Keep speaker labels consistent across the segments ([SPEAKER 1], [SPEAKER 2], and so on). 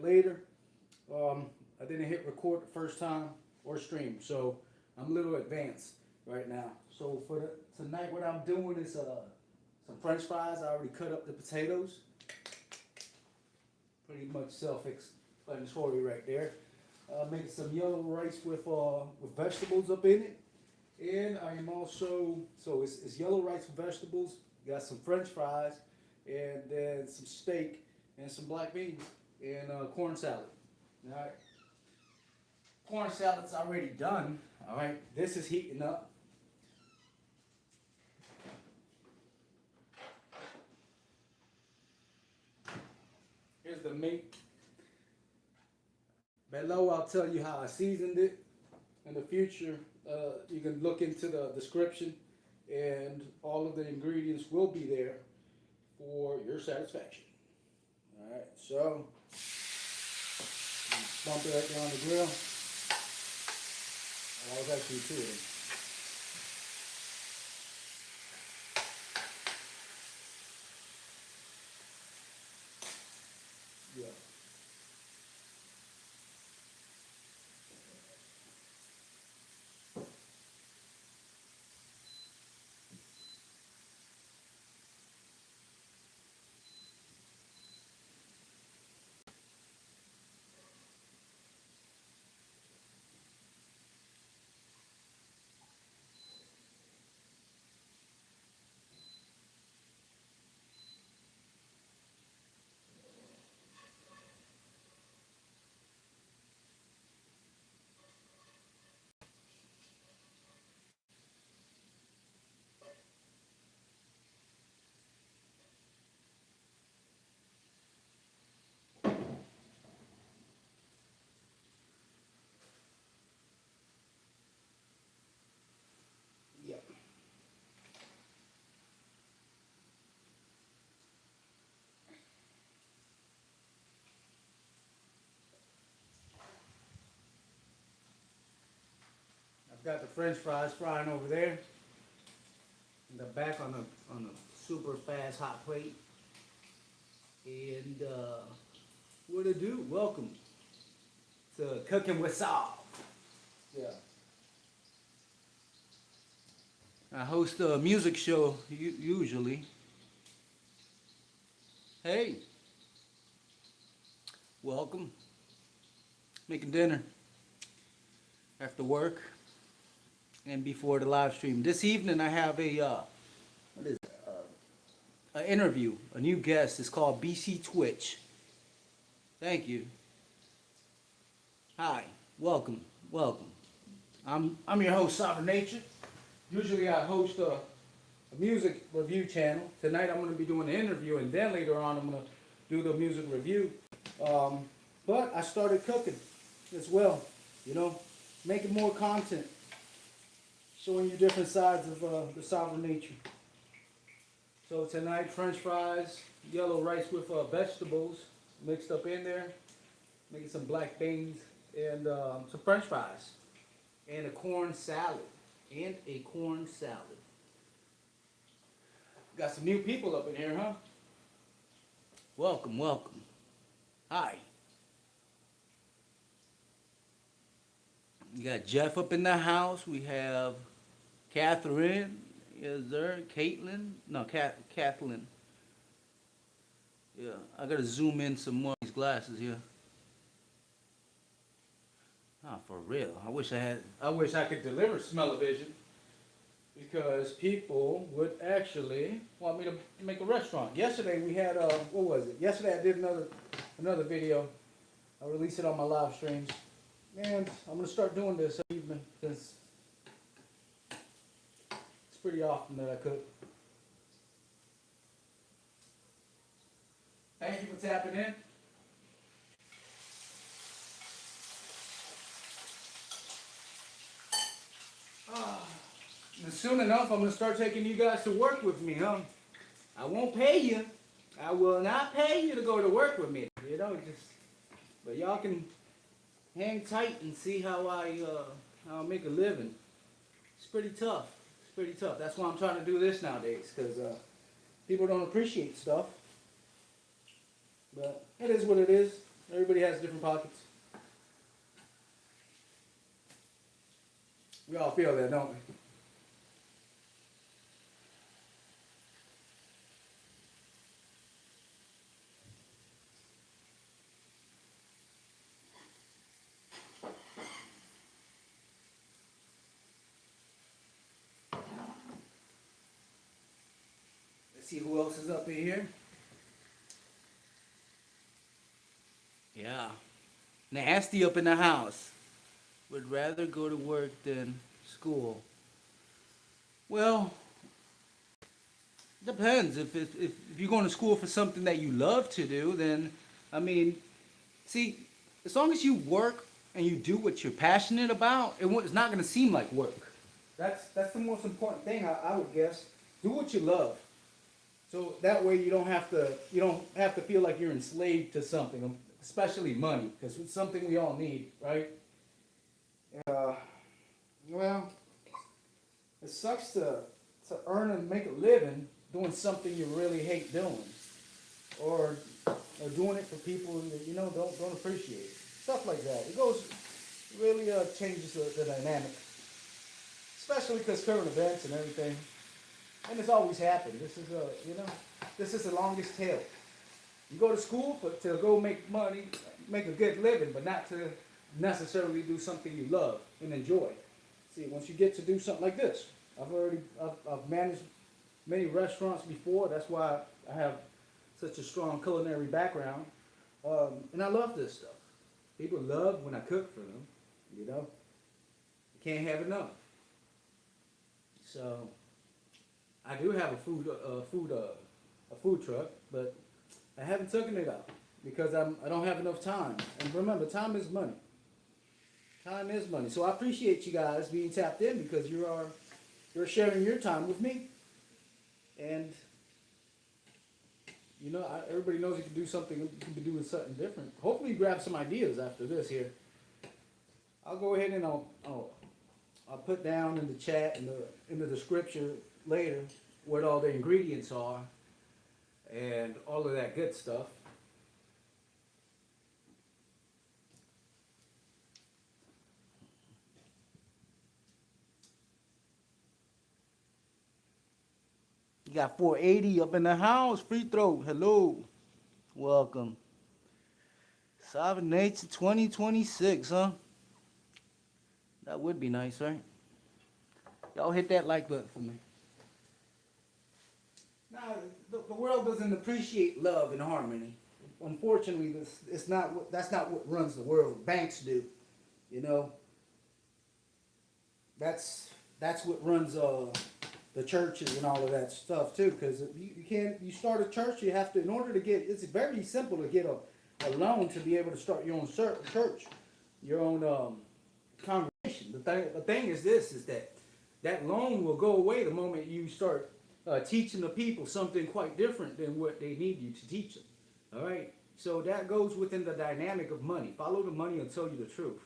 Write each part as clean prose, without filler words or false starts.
[SPEAKER 1] bit later. I didn't hit record the first time or stream, so I'm a little advanced right now. So for tonight, what I'm doing is some French fries. I already cut up the potatoes. Pretty much self-explanatory right there. Making some yellow rice with vegetables up in it. And I am also, so it's yellow rice with vegetables, got some French fries, and then some steak, and some black beans, and corn salad. Alright. Corn salad's already done. Alright, this is heating up. Here's the meat. Below I'll tell you how I seasoned it. In the future, you can look into the description, and all of the ingredients will be there for your satisfaction. Alright, so bump it right there on the grill. Oh, I was actually two of them. Yeah. Yep. I've got the French fries frying over there. In the back on a super fast hot plate. And what to do? Welcome to Cooking with SOV. Yeah. I host a music show usually. Hey, welcome. Making dinner after work and before the live stream. This evening I have a what is it? An interview, a new guest. It's called BC Twitch. Thank you. Hi, welcome. I'm your host, Sovereign Nature. Usually I host a music review channel. Tonight I'm going to be doing an interview, and then later on I'm going to do the music review. But I started cooking as well, making more content, showing you different sides of the Sovereign Nature. So tonight, French fries, yellow rice with vegetables mixed up in there, making some black beans, and some French fries, and a corn salad. Got some new people up in here, huh? Welcome. Hi. You got Jeff up in the house. We have Catherine. Is there Caitlin? No, Kathleen. Yeah, I gotta zoom in some more of these glasses here. Ah, for real. I wish I could deliver smell-o-vision, because people would actually want me to make a restaurant. Yesterday we had what was it? Yesterday I did another video. I released it on my live streams. And I'm gonna start doing this every evening, because it's pretty often that I cook. Thank you for tapping in. And soon enough, I'm going to start taking you guys to work with me, huh? I won't pay you. I will not pay you to go to work with me. But y'all can hang tight and see how I make a living. It's pretty tough. That's why I'm trying to do this nowadays, because people don't appreciate stuff. But it is what it is. Everybody has different pockets. We all feel that, don't we? Let's see who else is up in here. Yeah. Nasty up in the house. Would rather go to work than school. Well, depends. If you're going to school for something that you love to do, then, I mean, see, as long as you work and you do what you're passionate about, it's not going to seem like work. That's the most important thing, I would guess. Do what you love. So that way you don't have to feel like you're enslaved to something, especially money, because it's something we all need, right? Uh, well, it sucks to earn and make a living doing something you really hate doing, or doing it for people that don't appreciate. Stuff like that. It really changes the dynamic, especially because current events and everything. And it's always happened. This is the longest tail. You go to school to go make money, make a good living, but not to necessarily do something you love and enjoy. See, once you get to do something like this, I've managed many restaurants before. That's why I have such a strong culinary background, and I love this stuff. People love when I cook for them. You can't have enough. So I do have a food truck, but I haven't taken it out because I don't have enough time. And remember, time is money. Time is money. So I appreciate you guys being tapped in because you're sharing your time with me. And everybody knows you can do something. You can be doing something different. Hopefully, you grab some ideas after this here. I'll go ahead and I'll put down in the chat in the description later what all the ingredients are and all of that good stuff. You got 480 up in the house. Free throw. Hello. Welcome. Sovereign Nature 2026, huh? That would be nice, right? Y'all hit that like button for me. Now, the world doesn't appreciate love and harmony. Unfortunately, that's not what runs the world. Banks do, That's what runs the churches and all of that stuff too. Because you start a church, you have to, in order to get, it's very simple to get a loan to be able to start your own church, your own congregation. The thing is that loan will go away the moment you start teaching the people something quite different than what they need you to teach them. All right? So that goes within the dynamic of money. Follow the money and tell you the truth.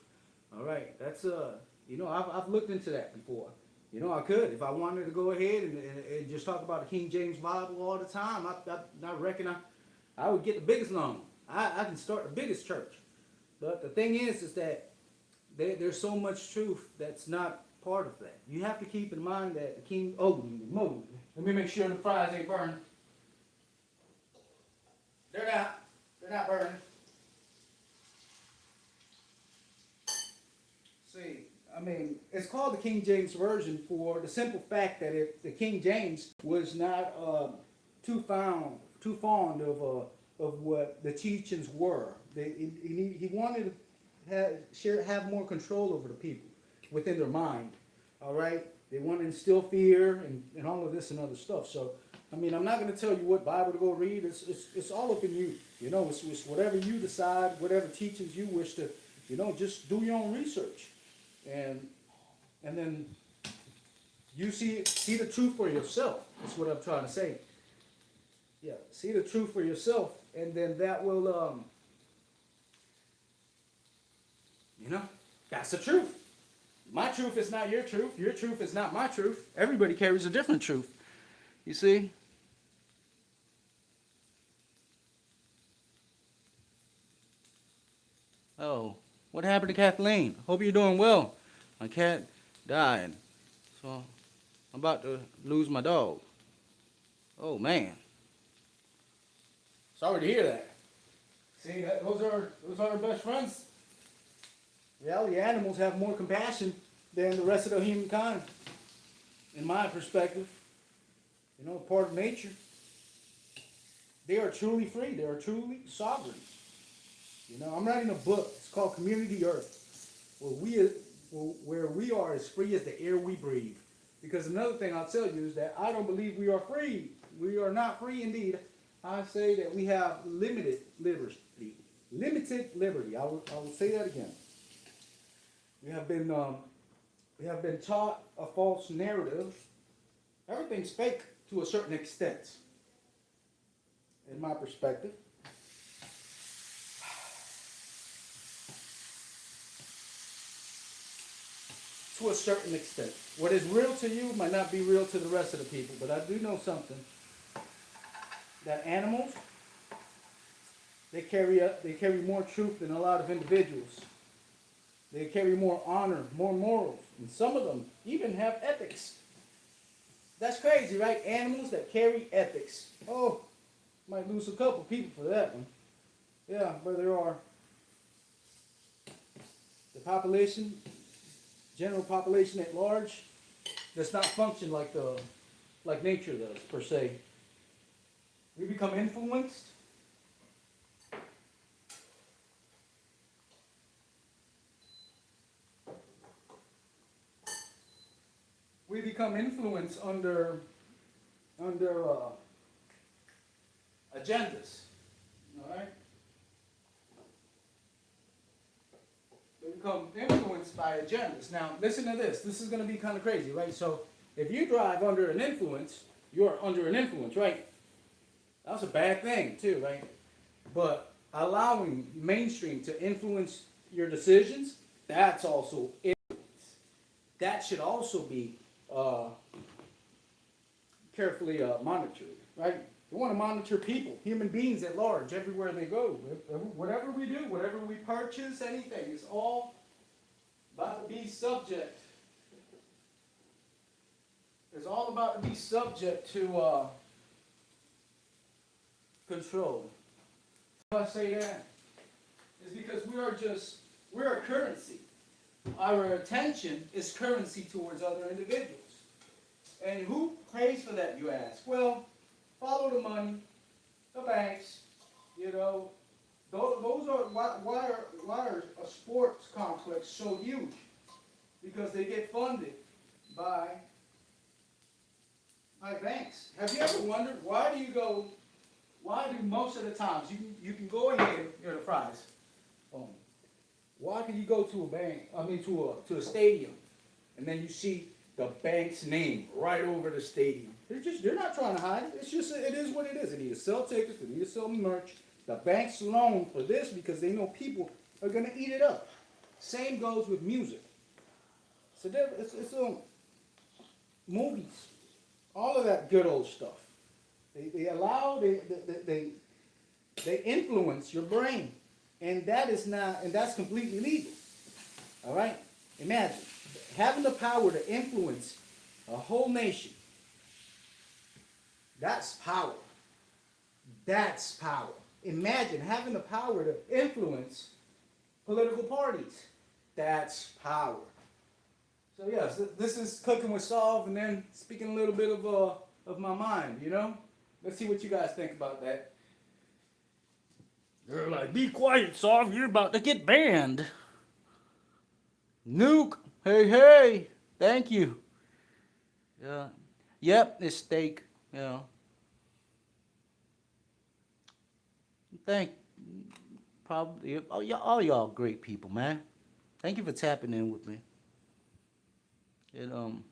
[SPEAKER 1] All right? That's, I've looked into that before. I could. If I wanted to go ahead and just talk about the King James Bible all the time, I reckon I would get the biggest loan. I can start the biggest church. But the thing is that there's so much truth that's not part of that. You have to keep in mind that the king. Oh, let me make sure the fries ain't burning. They're not burning. See, I mean, it's called the King James Version for the simple fact that the King James was not too fond of what the teachings were. He wanted to have more control over the people within their mind. All right, they want to instill fear and all of this and other stuff. So, I mean, I'm not going to tell you what Bible to go read. It's all up in you. It's whatever you decide, whatever teachings you wish to, just do your own research, and then you see the truth for yourself. That's what I'm trying to say. Yeah, see the truth for yourself, and then that will, that's the truth. My truth is not your truth. Your truth is not my truth. Everybody carries a different truth. You see? Oh, what happened to Kathleen? Hope you're doing well. My cat died, so I'm about to lose my dog. Oh man, sorry to hear that. See, those are our best friends. Reality animals have more compassion than the rest of the humankind, in my perspective. You know, part of nature. They are truly free. They are truly sovereign. You know, I'm writing a book. It's called Community Earth, where we are as free as the air we breathe. Because another thing I'll tell you is that I don't believe we are free. We are not free indeed. I say that we have limited liberty. Limited liberty. I will say that again. We have been taught a false narrative. Everything's fake to a certain extent, in my perspective. To a certain extent. What is real to you might not be real to the rest of the people, but I do know something. That animals, they carry more truth than a lot of individuals. They carry more honor, more morals, and some of them even have ethics. That's crazy, right? Animals that carry ethics. Oh, might lose a couple people for that one. Yeah, but there are. The population, general population at large, does not function like nature does, per se. We become influenced. We become influenced under agendas. All right. We become influenced by agendas. Now, listen to this. This is going to be kind of crazy, right? So, if you drive under an influence, you're under an influence, right? That's a bad thing, too, right? But allowing mainstream to influence your decisions, that's also influence. That should also be carefully monitored, right? We want to monitor people, human beings at large, everywhere they go. Whatever we do, whatever we purchase, anything is all about to be subject. It's all about to be subject to control. Why I say that is because we're a currency. Our attention is currency towards other individuals. And who pays for that, you ask? Well, follow the money, the banks, you know. Those are why are a sports complex so huge? Because they get funded by banks. Have you ever wondered why do most of the times you can go ahead, here are the fries. Why can you go to a bank, to a stadium, and then you see the bank's name right over the stadium? They're not trying to hide it. It is what it is. They need to sell tickets, they need to sell merch. The bank's loan for this because they know people are gonna eat it up. Same goes with music. So it's movies, all of that good old stuff. They influence your brain. And that's completely legal. All right? Imagine having the power to influence a whole nation. That's power. That's power. Imagine having the power to influence political parties. That's power. So yes, this is Cooking with SOV, and then speaking a little bit of my mind, you know? Let's see what you guys think about that. They're like, be quiet, SOV, you're about to get banned. Nuke, hey, thank you. Yeah, yep, it's steak, you know. Thank, probably, all y'all great people, man. Thank you for tapping in with me. And,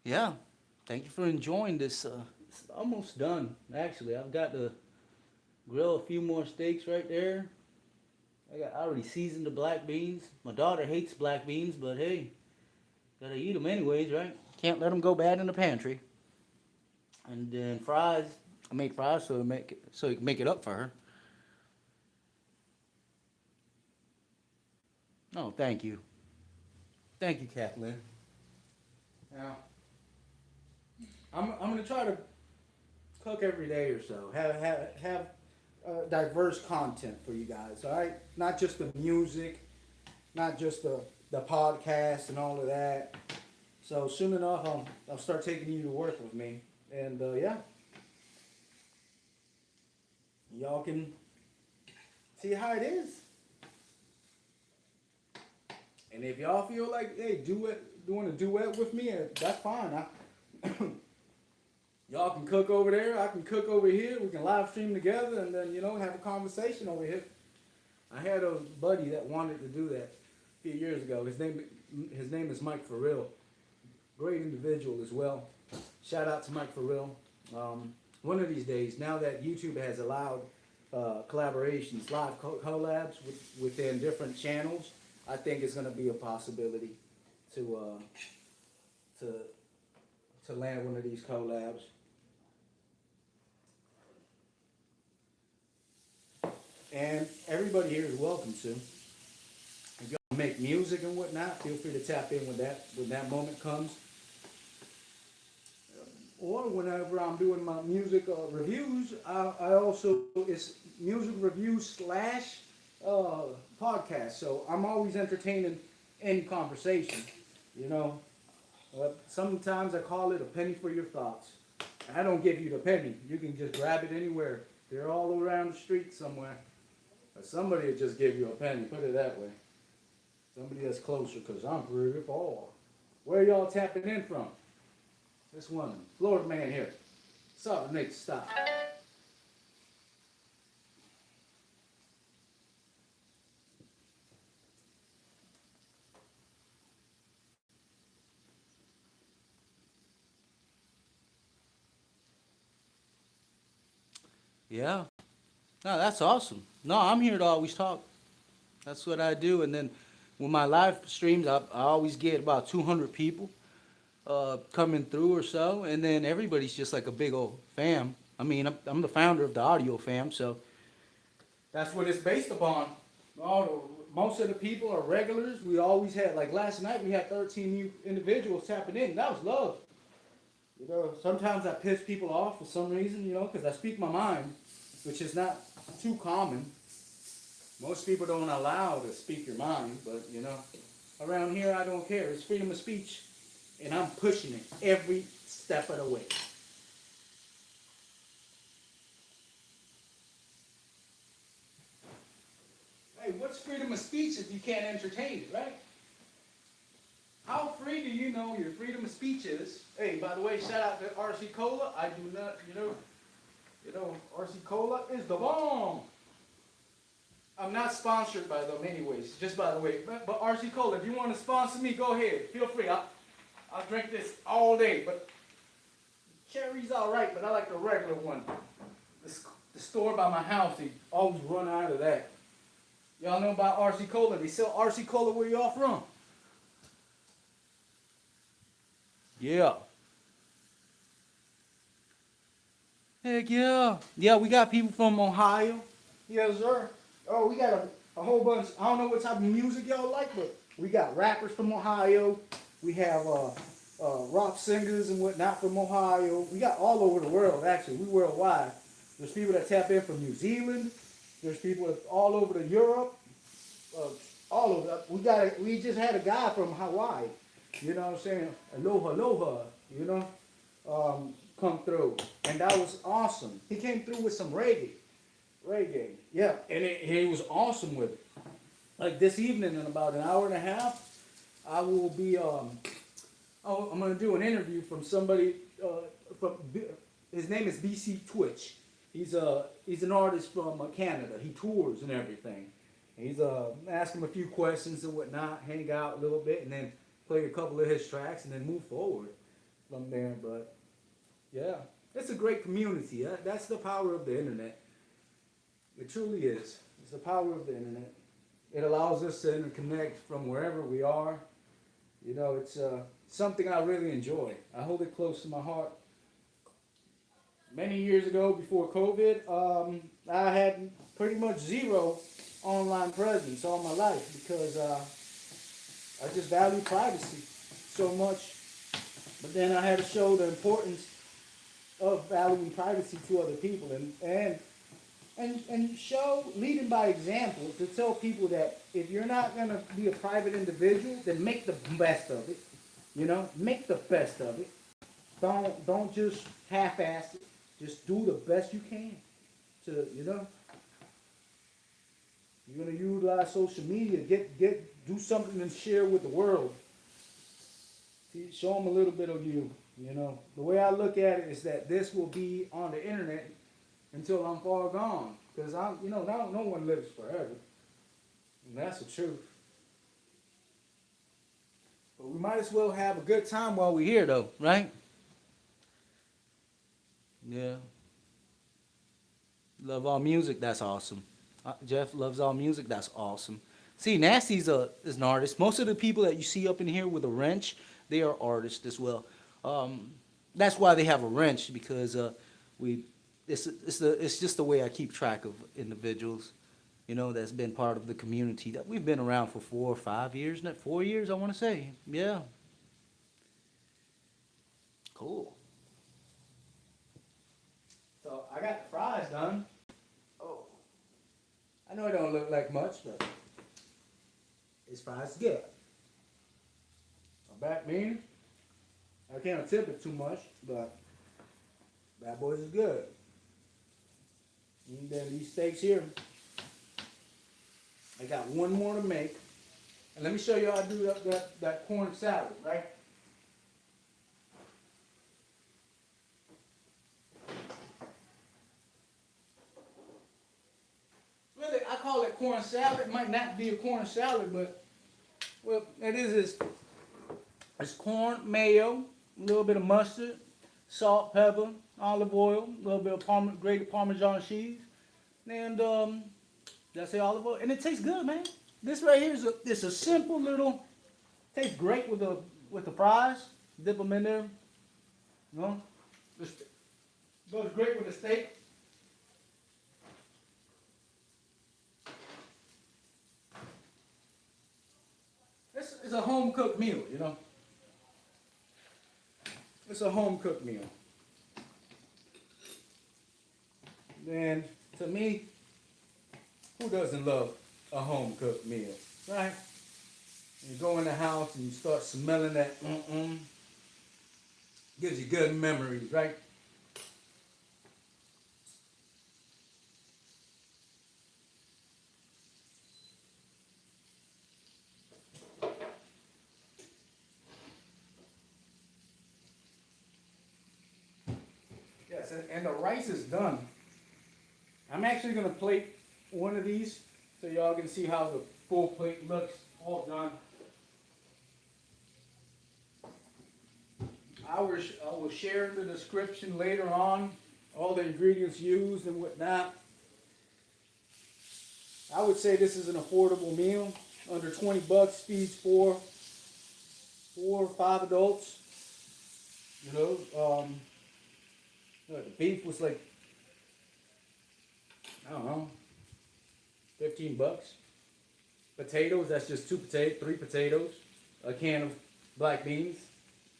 [SPEAKER 1] yeah, thank you for enjoying this. It's almost done, actually. I've got to grill a few more steaks right there. I already seasoned the black beans. My daughter hates black beans, but hey, gotta eat them anyways, right? Can't let them go bad in the pantry. And then fries. I make fries so you can make it up for her. Oh, thank you, Kathleen. Now, I'm gonna try to cook every day or so. Have diverse content for you guys. All right, not just the music, not just the podcast and all of that. So soon enough, I'll start taking you to work with me, and yeah, y'all can see how it is. And if y'all feel like, hey, doing a duet with me, that's fine. Y'all can cook over there. I can cook over here. We can live stream together, and then have a conversation over here. I had a buddy that wanted to do that a few years ago. His name is Mike Farrell. Great individual as well. Shout out to Mike Farrell. One of these days, now that YouTube has allowed collaborations, live collabs within different channels, I think it's going to be a possibility to to to land one of these collabs. And everybody here is welcome to. If y'all make music and whatnot, feel free to tap in when that moment comes. Or whenever I'm doing my music reviews, I also it's music reviews slash podcast. So I'm always entertaining any conversation. You know, sometimes I call it a penny for your thoughts. I don't give you the penny. You can just grab it anywhere. They're all around the street somewhere. Or somebody will just give you a penny. Put it that way. Somebody that's closer, because I'm pretty far. Where y'all tapping in from? This one, Florida man here. Stop the next stop. Yeah. No, that's awesome. No, I'm here to always talk. That's what I do. And then with my live streams, I always get about 200 people coming through or so. And then everybody's just like a big old fam. I mean, I'm the founder of the audio fam, so that's what it's based upon. Most of the people are regulars. We always had, like last night, we had 13 new individuals tapping in. That was love. Sometimes I piss people off for some reason, because I speak my mind, which is not too common. Most people don't allow to speak your mind, but around here I don't care. It's freedom of speech, and I'm pushing it every step of the way. Hey, what's freedom of speech if you can't entertain it, right? How free do you know your freedom of speech is? Hey, by the way, shout out to RC Cola. I do not, RC Cola is the bomb. I'm not sponsored by them anyways, just by the way. But RC Cola, if you want to sponsor me, go ahead. Feel free. I'll drink this all day. But cherry's all right, but I like the regular one. The store by my house, they always run out of that. Y'all know about RC Cola? They sell RC Cola where y'all from? Yeah. Heck yeah. Yeah, we got people from Ohio. Yes, sir. Oh, we got a whole bunch. I don't know what type of music y'all like, but we got rappers from Ohio. We have rock singers and whatnot from Ohio. We got all over the world, actually. We worldwide. There's people that tap in from New Zealand. There's people all over the Europe. All over. We just had a guy from Hawaii. You know what I'm saying? Aloha, aloha. Come through, and that was awesome. He came through with some reggae. Yeah, and he was awesome with it. Like this evening, in about an hour and a half, I will be. I'm gonna do an interview from somebody. His name is BC Twitch. He's an artist from Canada. He tours and everything. And he's ask him a few questions and whatnot, hang out a little bit, and then play a couple of his tracks, and then move forward from there. But yeah, it's a great community. That's the power of the internet. It truly is. It's the power of the internet. It allows us to interconnect from wherever we are. It's something I really enjoy. I hold it close to my heart. Many years ago, before COVID, I had pretty much zero online presence all my life because I just value privacy so much. But then I had to show the importance of valuing privacy to other people and show leading by example to tell people that if you're not gonna be a private individual, then make the best of it. You know, make the best of it. Don't just half-ass it. Just do the best you can to, you know. You're gonna utilize social media. Do something and share with the world. Show them a little bit of you. You know, the way I look at it is that this will be on the internet until I'm far gone. Because no one lives forever. And that's the truth. But we might as well have a good time while we're here, though, right? Yeah. Love all music. That's awesome. Jeff loves all music. That's awesome. See, Nasty's is an artist. Most of the people that you see up in here with a wrench, they are artists as well. That's why they have a wrench, because it's just the way I keep track of individuals, you know, that's been part of the community that we've been around for 4 or 5 years, not 4 years, I want to say. Yeah. Cool. So I got the fries done. Oh, I know it don't look like much, but this fries is good. My back mean, I can't tip it too much, but bad boys is good. And then these steaks here, I got one more to make. And let me show you how I do that corn salad, right? Really, I call it corn salad. It might not be a corn salad, but, well, it is. It's corn, mayo, a little bit of mustard, salt, pepper, olive oil, a little bit of grated Parmesan cheese, and that's it, olive oil, and it tastes good, man. This right here is a simple little, tastes great with the fries. Dip them in there, you know. Goes great with the steak. This is a home cooked meal, you know. It's a home cooked meal. And to me, who doesn't love a home cooked meal, right? You go in the house and you start smelling that gives you good memories, right? Yes, and the rice is done. I'm actually gonna plate one of these so y'all can see how the full plate looks all done. I will share in the description later on all the ingredients used and whatnot. I would say this is an affordable meal. Under 20 bucks, feeds four or 5 adults. You know, the beef was like, I don't know, 15 bucks. Potatoes, that's just 3 potatoes, a can of black beans,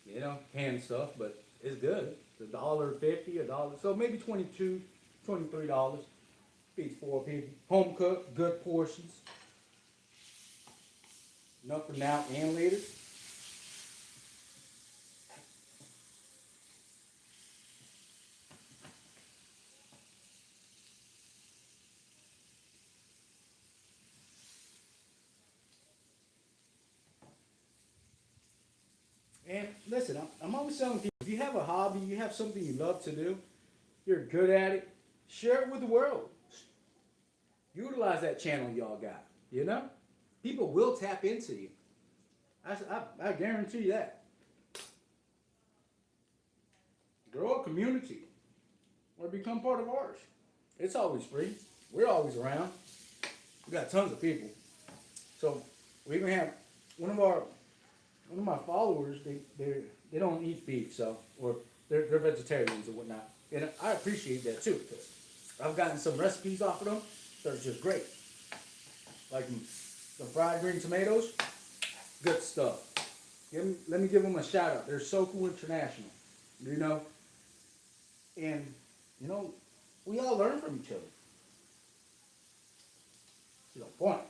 [SPEAKER 1] you know, canned stuff, but it's good. It's $1.50, $1, so maybe $22, $23. Feeds 4 people. Home cooked, good portions. Enough for now and later. And listen, I'm always telling people, if you have a hobby, you have something you love to do, you're good at it, share it with the world. Utilize that channel y'all got, you know? People will tap into you. I guarantee you that. Grow a community or become part of ours. It's always free. We're always around. We got tons of people. So we even have one of my followers. They don't eat beef, so or they're vegetarians or whatnot, and I appreciate that too. Because I've gotten some recipes off of them that are just great. Like the fried green tomatoes. Good stuff. Let me give them a shout out. They're so cool international, you know, and you know, we all learn from each other. To the point.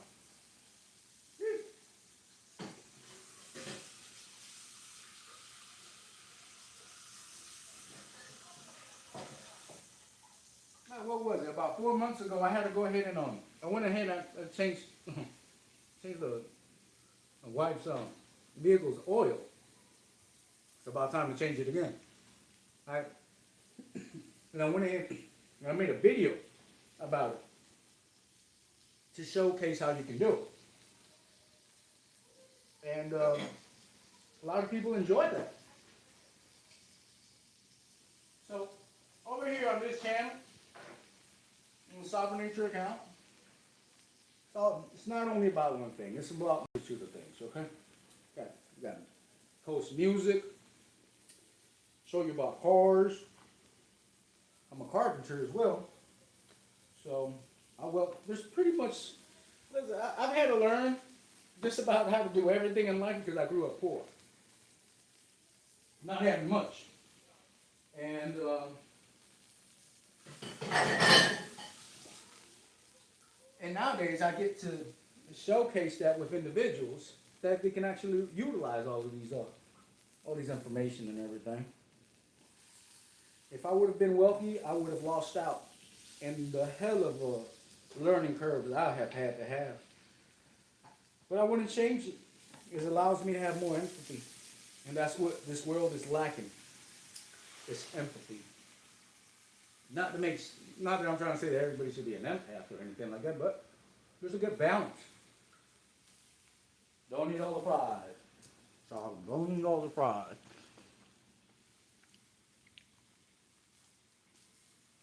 [SPEAKER 1] Now, what was it? About 4 months ago, I had to go ahead and I went ahead and I changed changed the wife's vehicle's oil. It's about time to change it again. I and I went ahead and I made a video about it to showcase how you can do it. And a lot of people enjoyed that. So over here on this channel, in the Sovereign Nature account, it's not only about one thing. It's about multitude of things. Okay, got post music, show you about cars. I'm a carpenter as well, so there's pretty much. Listen, I've had to learn just about how to do everything in life because I grew up poor, not having much, and nowadays I get to showcase that with individuals that they can actually utilize all these information and everything. If I would have been wealthy, I would have lost out in the hell of a learning curve that I have had to have. But I wouldn't change it. It allows me to have more empathy. And that's what this world is lacking. It's empathy. Not that I'm trying to say that everybody should be an empath or anything like that, but there's a good balance. Don't need all the pride. So don't need all the pride.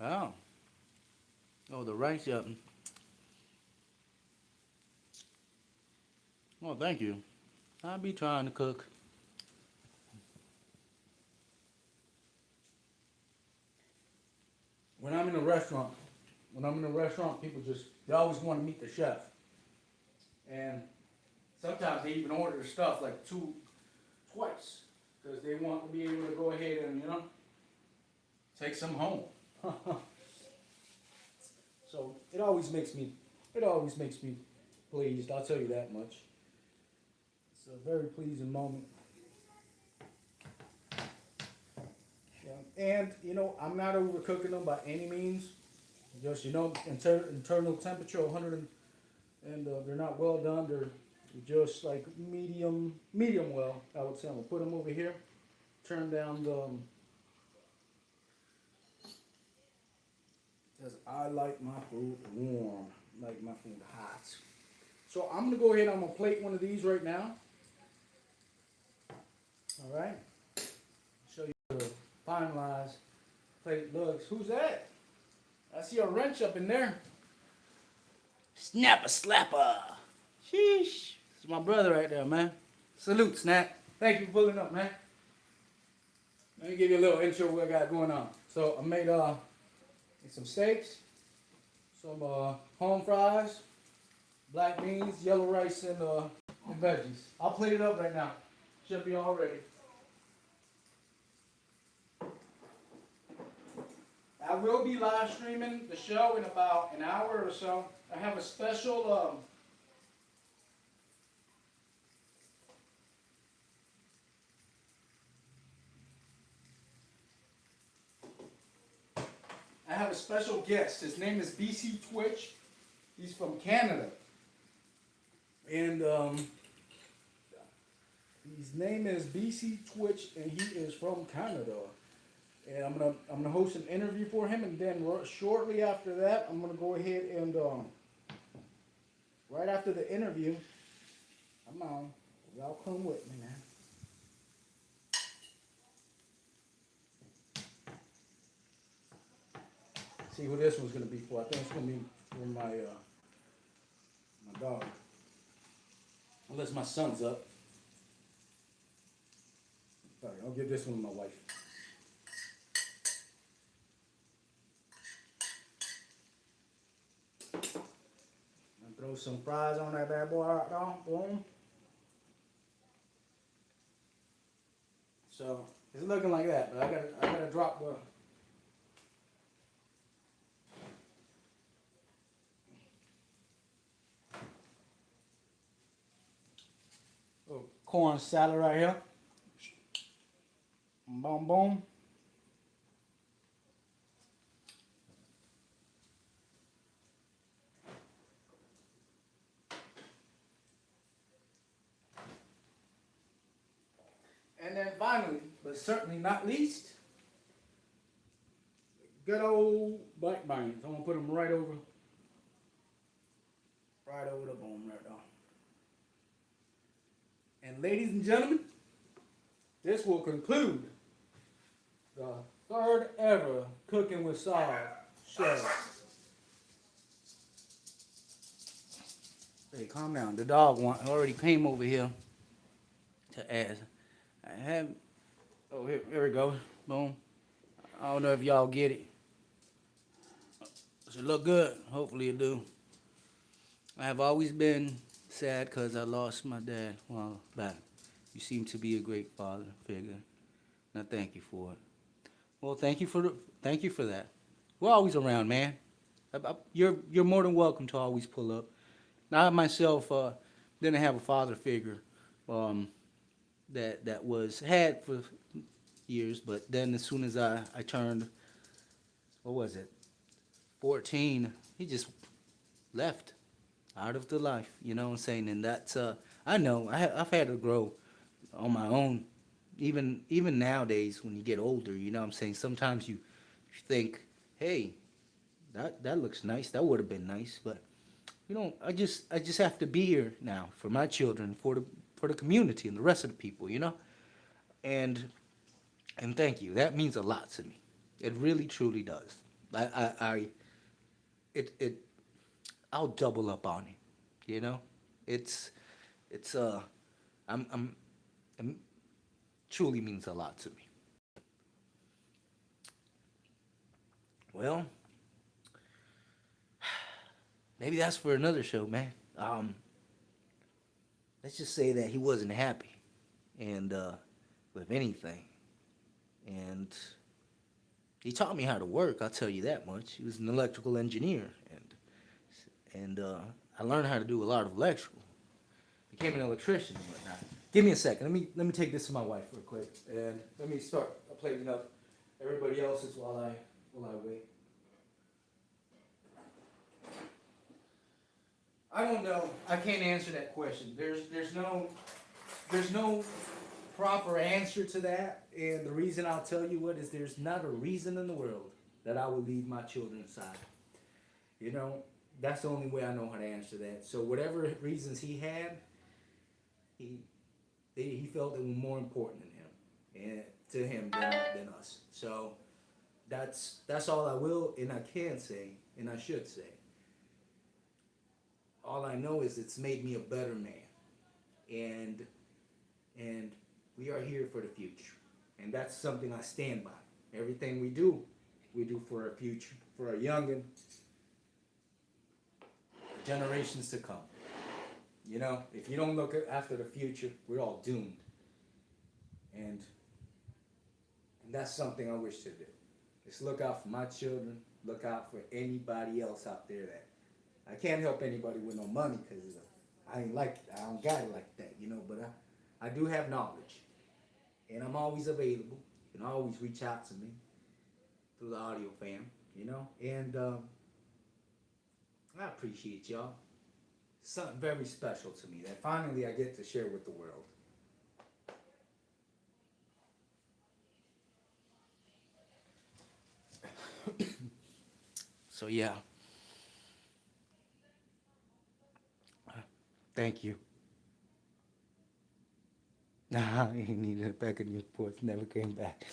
[SPEAKER 1] Oh. Oh, the rice up. Oh, thank you. I'll be trying to cook. When I'm in a restaurant, people they always want to meet the chef. And sometimes they even order the stuff like twice. Because they want to be able to go ahead and, take some home. So it always makes me pleased, I'll tell you that much. It's a very pleasing moment. Yeah. And I'm not overcooking them by any means. Just internal temperature 100 and they're not well done. They're just like medium well, I would say. I'm gonna put them over here. Turn down the because I like my food warm, like my food hot. So I'm gonna go ahead. I'm gonna plate one of these right now. All right. Show you the finalized plate looks. Who's that? I see a wrench up in there. Snapper slapper. Sheesh. It's my brother right there, man. Salute, Snap. Thank you for pulling up, man. Let me give you a little intro of what I got going on. So I made some steaks, some home fries, black beans, yellow rice, and veggies. I'll plate it up right now. Should be all ready. I will be live streaming the show in about an hour or so. I have a special guest. His name is BC Twitch. He's from Canada. And his name is BC Twitch and he is from Canada. And I'm gonna host an interview for him, and then shortly after that, I'm gonna go ahead and right after the interview, come on, y'all come with me, man. See who this one's gonna be for. I think it's gonna be for my dog, unless my son's up. Sorry, I'll give this one to my wife. Throw some fries on that bad boy right now. Boom. So it's looking like that, but I gotta drop the corn salad right here. Boom, boom. And then finally, but certainly not least, good old black beans. I'm gonna put them right over the bone right now. And ladies and gentlemen, this will conclude the third ever Cooking with Saul show. Hey, calm down. The dog already came over here to ask. I have. Oh, here we go. Boom. I don't know if y'all get it. Does it look good? Hopefully it do. I have always been sad because I lost my dad a while back. You seem to be a great father figure. And I thank you for it. Well, thank you for that. We're always around, man. You're more than welcome to always pull up. Now, I myself didn't have a father figure um, that was had for years, but then as soon as I turned, what was it, 14, he just left out of the life. You know what I'm saying? And that's I know I've had to grow on my own. Even nowadays, when you get older, you know what I'm saying. Sometimes you think, hey, that looks nice. That would have been nice, but you know, I just have to be here now for my children, for the community and the rest of the people, you know. And and thank you. That means a lot to me. It really truly does. I it I'll double up on it. You know, it's it's it truly means a lot to me. Well, maybe that's for another show, man. Let's just say that he wasn't happy, and with anything, and he taught me how to work. I'll tell you that much. He was an electrical engineer, and I learned how to do a lot of electrical. Became an electrician and whatnot. Give me a second. Let me take this to my wife real quick, and let me start plating up everybody else's while I wait. I don't know. I can't answer that question. There's no proper answer to that, and the reason I'll tell you what is there's not a reason in the world that I would leave my children aside. You know, that's the only way I know how to answer that. So whatever reasons he had, he he felt it was more important than him and to him than us. So that's all I will and I can say and I should say. All I know is it's made me a better man, and and we are here for the future, and that's something I stand by. Everything we do for our future, for our youngin' generations to come. You know, if you don't look after the future, we're all doomed, and and that's something I wish to do. Just look out for my children. Look out for anybody else out there that I can't help anybody with no money because I don't got it like that, you know. But I do have knowledge, and I'm always available. You can always reach out to me through the audio fam, you know. And I appreciate y'all. Something very special to me that finally I get to share with the world. So yeah, thank you. Nah, he needed it back in your porch. Never came back.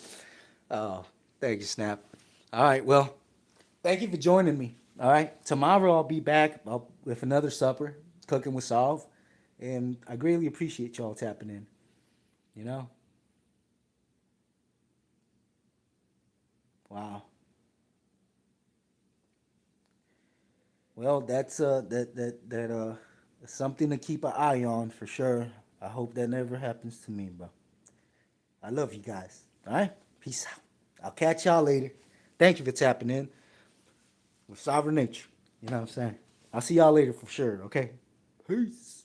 [SPEAKER 1] Oh, thank you, Snap. All right, well, thank you for joining me. All right, tomorrow I'll be back with another supper, cooking with Solve, and I greatly appreciate y'all tapping in. You know, wow. Well, that's something to keep an eye on for sure. I hope that never happens to me, bro.
[SPEAKER 2] I love you guys. All right? Peace out. I'll catch y'all later. Thank you for tapping in with Sovereign Nature. You know what I'm saying? I'll see y'all later for sure, okay? Peace.